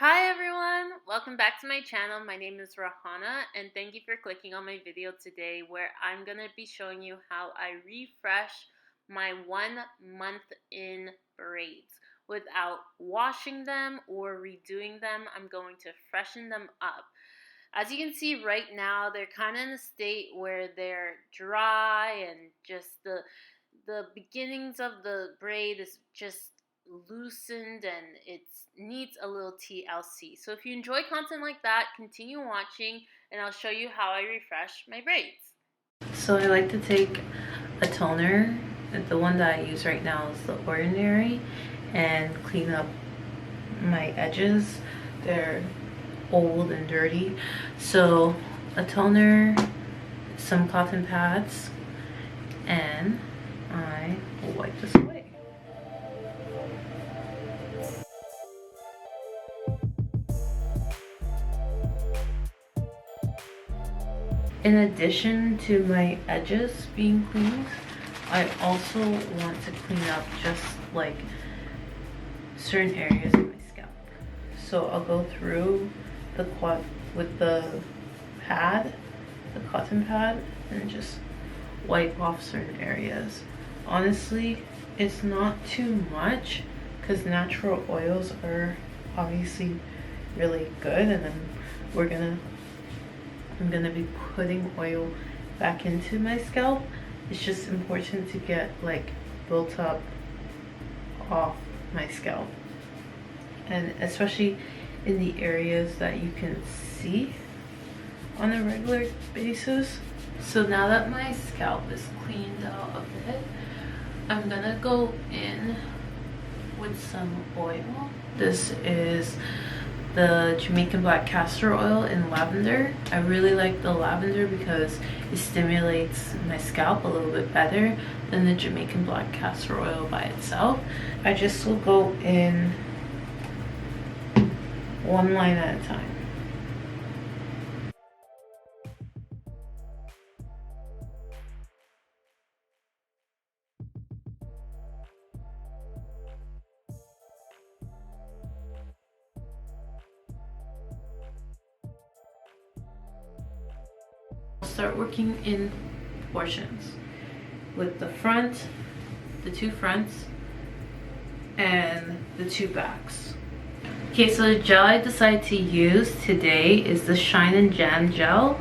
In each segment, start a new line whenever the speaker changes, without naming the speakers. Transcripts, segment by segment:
Hi everyone, welcome back to my channel. My name is Rahanna and thank you for clicking on my video today where I'm going to be showing you how I refresh my 1 month in braids. Without washing them or redoing them, I'm going to freshen them up. As you can see right now, they're kind of in a state where they're dry and just the beginnings of the braid is just loosened and it needs a little TLC. So if you enjoy content like that, continue watching and I'll show you how I refresh my braids.
So I like to take a toner, the one that I use right now is the Ordinary, and clean up my edges. They're old and dirty. So a toner, some cotton pads, and I will wipe this away. In addition to my edges being cleaned, I also want to clean up just like certain areas of my scalp. So I'll go through the quad with the pad, the cotton pad, and just wipe off certain areas. Honestly, it's not too much because natural oils are obviously really good, and then I'm gonna be putting oil back into my scalp. It's just important to get like built up off my scalp, and especially in the areas that you can see on a regular basis. So now that my scalp is cleaned out a bit, I'm gonna go in with some oil. This is the Jamaican black castor oil in lavender. I really like the lavender because it stimulates my scalp a little bit better than the Jamaican black castor oil by itself. I just will go in one line at a time. Start working in portions with the front, the two fronts, and the two backs. Okay, so the gel I decided to use today is the Shine and Jam gel.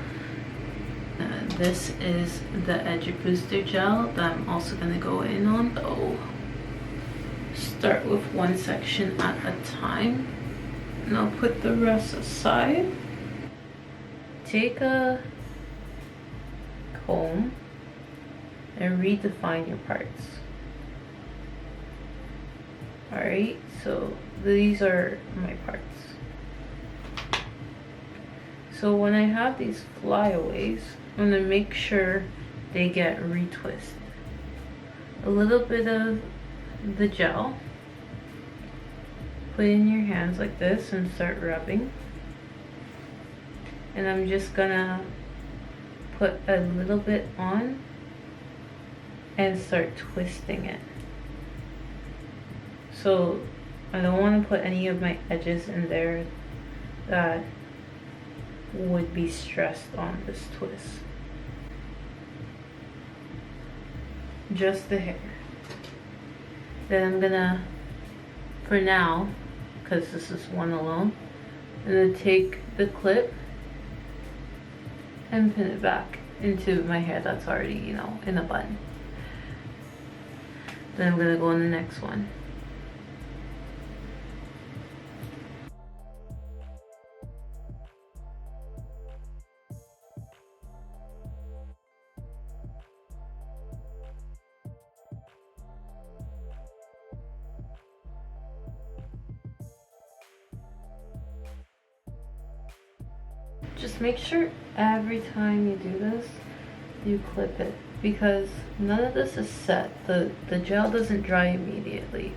This is the Edge Booster gel that I'm also gonna go in on. So start with one section at a time, and I'll put the rest aside. Take a comb and redefine your parts. Alright, so these are my parts. So when I have these flyaways, I'm gonna make sure they get retwisted. A little bit of the gel, put it in your hands like this and start rubbing. And I'm just gonna put a little bit on and start twisting it. So I don't want to put any of my edges in there that would be stressed on this twist. Just the hair. Then I'm gonna, for now, because this is one alone, I'm gonna take the clip and pin it back into my hair that's already, you know, in a bun. Then I'm gonna go on the next one. Just make sure every time you do this, you clip it, because none of this is set. The gel doesn't dry immediately.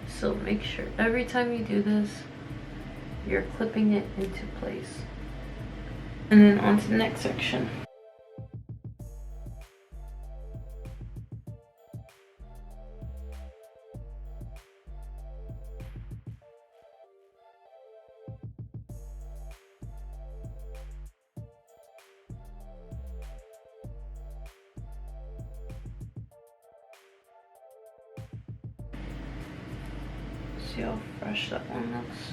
So make sure every time you do this, you're clipping it into place. And then on to the next section. See how fresh that one looks.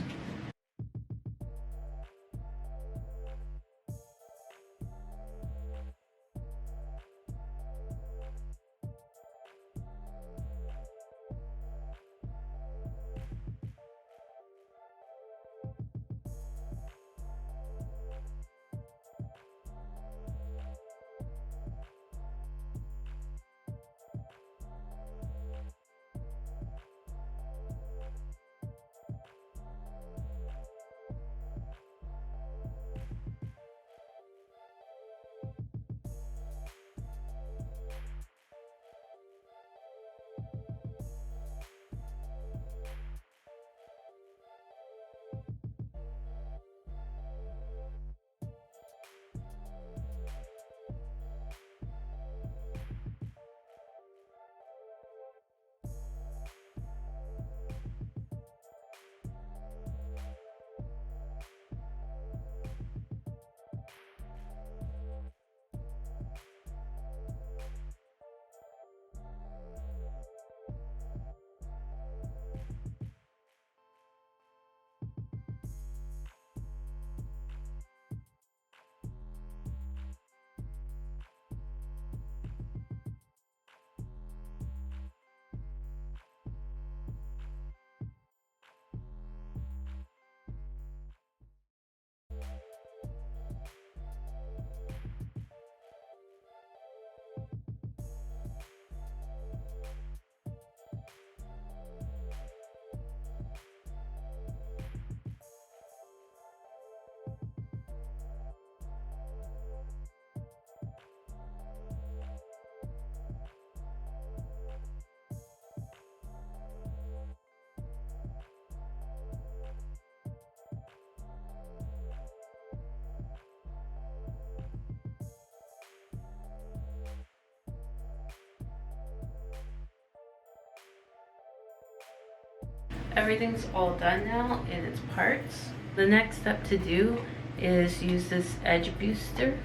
Everything's all done now in its parts. The next step to do is use this edge booster.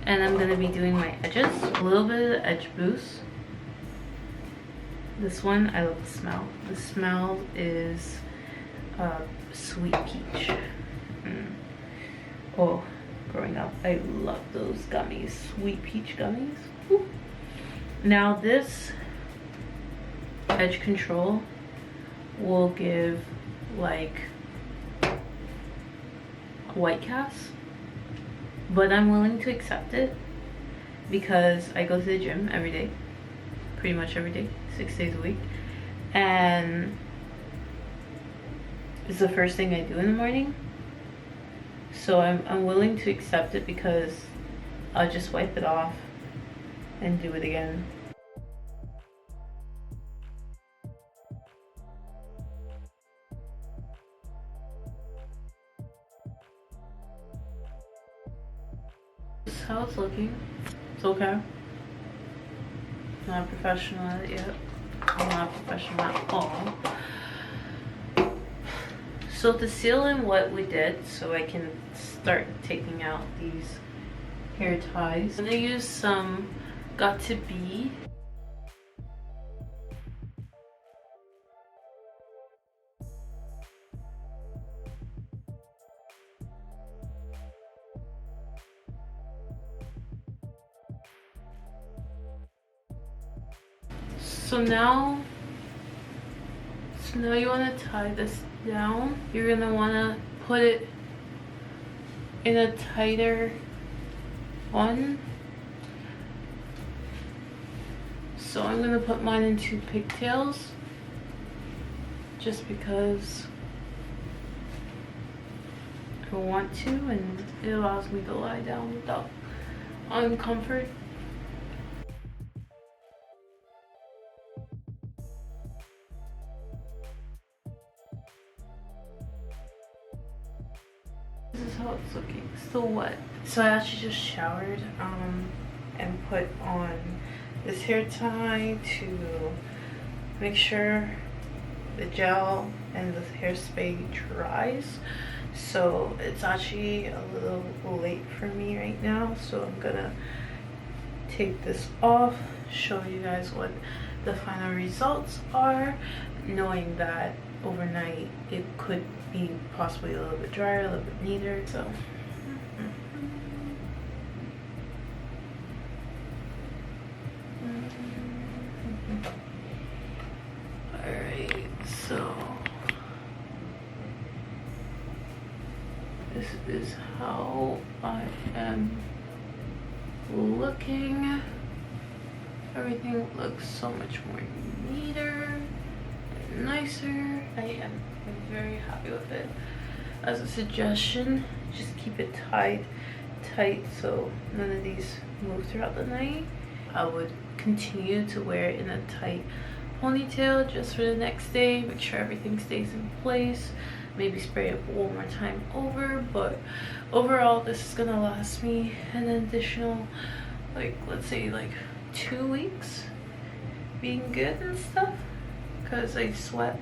And I'm going to be doing my edges. A little bit of the edge boost. This one, I love the smell. The smell is sweet peach. Oh, growing up, I loved those gummies. Sweet peach gummies. Woo. Now this edge control will give like white cast, but I'm willing to accept it because I go to the gym every day, pretty much every day, 6 days a week, and it's the first thing I do in the morning. So I'm willing to accept it because I'll just wipe it off and do it again. This is how it's looking. It's okay. Not professional at it yet. I'm not professional at all. So to seal in what we did, so I can start taking out these hair ties, I'm gonna use some Got To Be. So now you want to tie this down. You're going to want to put it in a tighter one. So I'm going to put mine into pigtails just because I want to, and it allows me to lie down without uncomfort. This is how it's looking. Still wet. So I actually just showered and put on this hair tie to make sure the gel and the hairspray dries. So it's actually a little late for me right now, so I'm gonna take this off, show you guys what the final results are, knowing that overnight it could be possibly a little bit drier, a little bit neater. So alright, so this is how I am looking. Everything looks so much more neater and nicer. I am very happy with it. As a suggestion, just keep it tight so none of these move throughout the night. I would continue to wear it in a tight ponytail just for the next day. Make sure everything stays in place. Maybe spray it one more time over, but overall this is gonna last me an additional, like, let's say like 2 weeks being good and stuff, because I sweat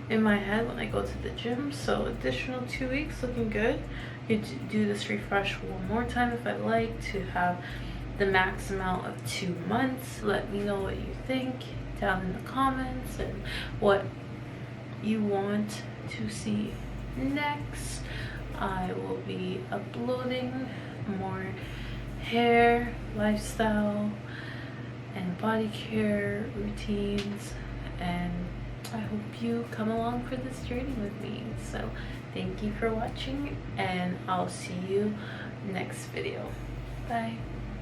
in my head when I go to the gym. So additional 2 weeks looking good. You do this refresh one more time if I'd like to have the max amount of 2 months. Let me know what you think down in the comments and what you want to see next. I will be uploading more hair, lifestyle, and body care routines, and I hope you come along for this journey with me. So thank you for watching, and I'll see you next video. Bye.